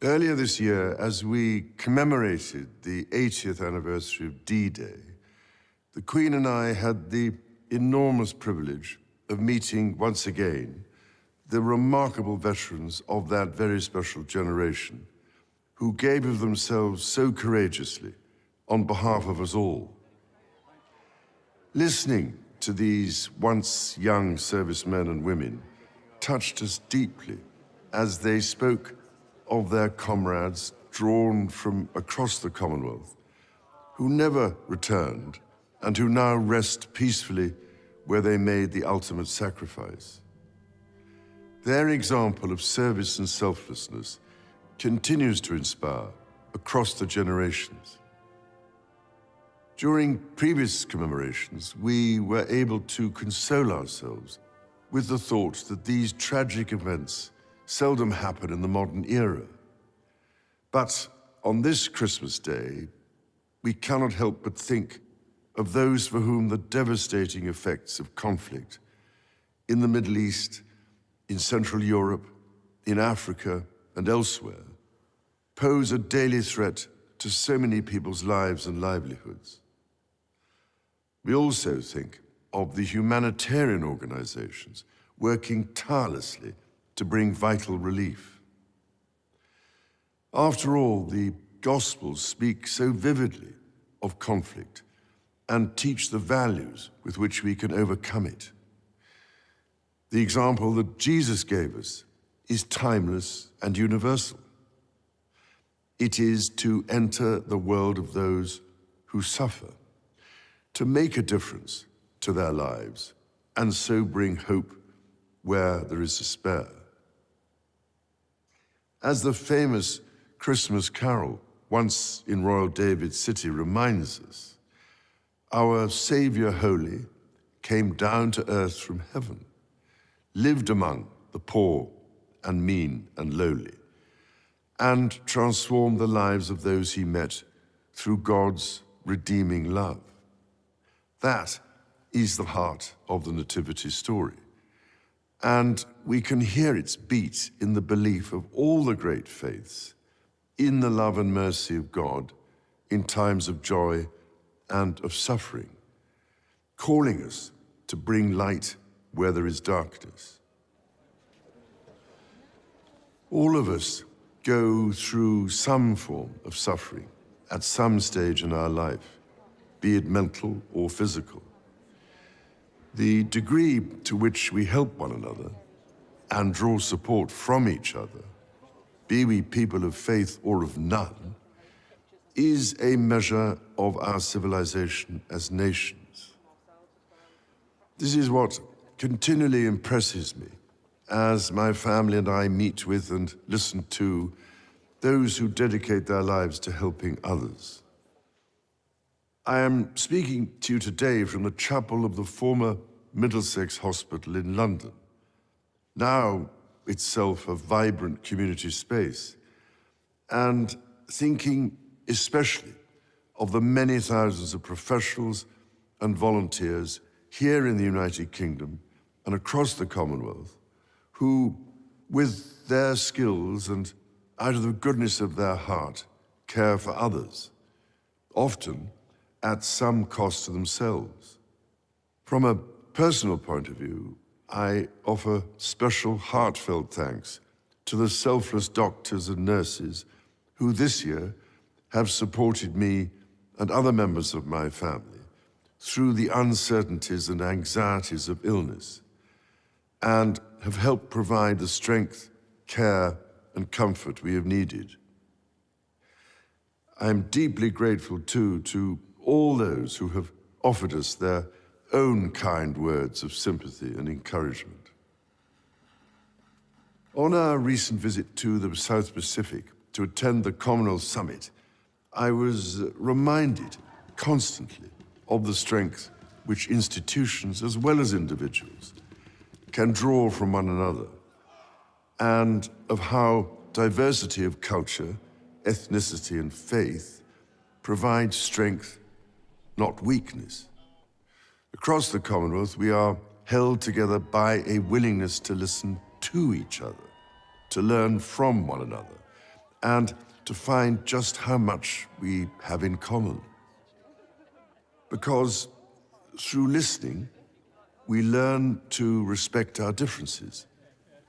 Earlier this year, as we commemorated the 80th anniversary of D-Day, the Queen and I had the enormous privilege of meeting once again the remarkable veterans of that very special generation who gave of themselves so courageously on behalf of us all. Listening to these once young servicemen and women touched us deeply as they spoke of their comrades drawn from across the Commonwealth, who never returned and who now rest peacefully where they made the ultimate sacrifice. Their example of service and selflessness continues to inspire across the generations. During previous commemorations, we were able to console ourselves with the thought that these tragic events seldom happen in the modern era. But on this Christmas Day, we cannot help but think of those for whom the devastating effects of conflict in the Middle East, in Central Europe, in Africa, and elsewhere pose a daily threat to so many people's lives and livelihoods. We also think of the humanitarian organizations working tirelessly to bring vital relief. After all, the Gospels speak so vividly of conflict and teach the values with which we can overcome it. The example that Jesus gave us is timeless and universal. It is to enter the world of those who suffer, to make a difference to their lives, and so bring hope where there is despair. As the famous Christmas carol, Once in Royal David's City, reminds us, our Savior Holy came down to earth from heaven, lived among the poor and mean and lowly, and transformed the lives of those he met through God's redeeming love. That is the heart of the Nativity story. And we can hear its beat in the belief of all the great faiths, in the love and mercy of God in times of joy and of suffering, calling us to bring light where there is darkness. All of us go through some form of suffering at some stage in our life, be it mental or physical. The degree to which we help one another and draw support from each other, be we people of faith or of none, is a measure of our civilization as nations. This is what continually impresses me as my family and I meet with and listen to those who dedicate their lives to helping others. I am speaking to you today from the chapel of the former Middlesex Hospital in London, now itself a vibrant community space, and thinking especially of the many thousands of professionals and volunteers here in the United Kingdom and across the Commonwealth who, with their skills and out of the goodness of their heart, care for others, often at some cost to themselves. From a personal point of view, I offer special heartfelt thanks to the selfless doctors and nurses who this year have supported me and other members of my family through the uncertainties and anxieties of illness, and have helped provide the strength, care, and comfort we have needed. I am deeply grateful, too, to all those who have offered us their own kind words of sympathy and encouragement. On our recent visit to the South Pacific to attend the Commonwealth Summit, I was reminded constantly of the strength which institutions, as well as individuals, can draw from one another, and of how diversity of culture, ethnicity, and faith provides strength, not weakness. Across the Commonwealth, we are held together by a willingness to listen to each other, to learn from one another, and to find just how much we have in common. Because through listening, we learn to respect our differences,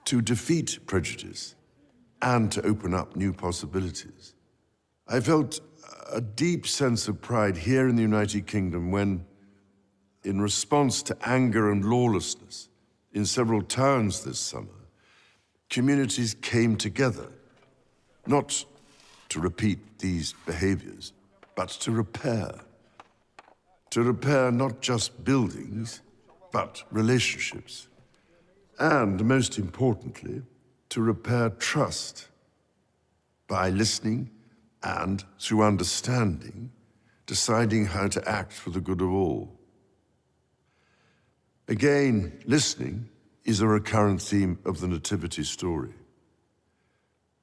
to defeat prejudice, and to open up new possibilities. I felt a deep sense of pride here in the United Kingdom when, in response to anger and lawlessness in several towns this summer, communities came together, not to repeat these behaviors, but to repair. To repair not just buildings, but relationships. And most importantly, to repair trust by listening and, through understanding, deciding how to act for the good of all. Again, listening is a recurrent theme of the Nativity story.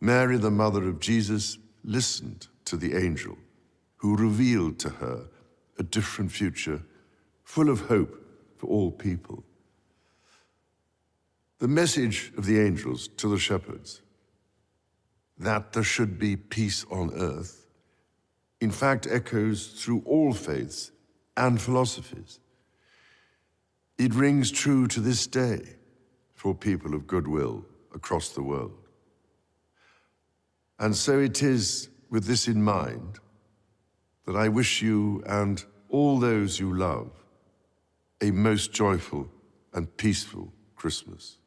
Mary, the mother of Jesus, listened to the angel who revealed to her a different future full of hope for all people. The message of the angels to the shepherds, that there should be peace on earth, in fact echoes through all faiths and philosophies. It rings true to this day for people of goodwill across the world. And so it is with this in mind that I wish you and all those you love a most joyful and peaceful Christmas.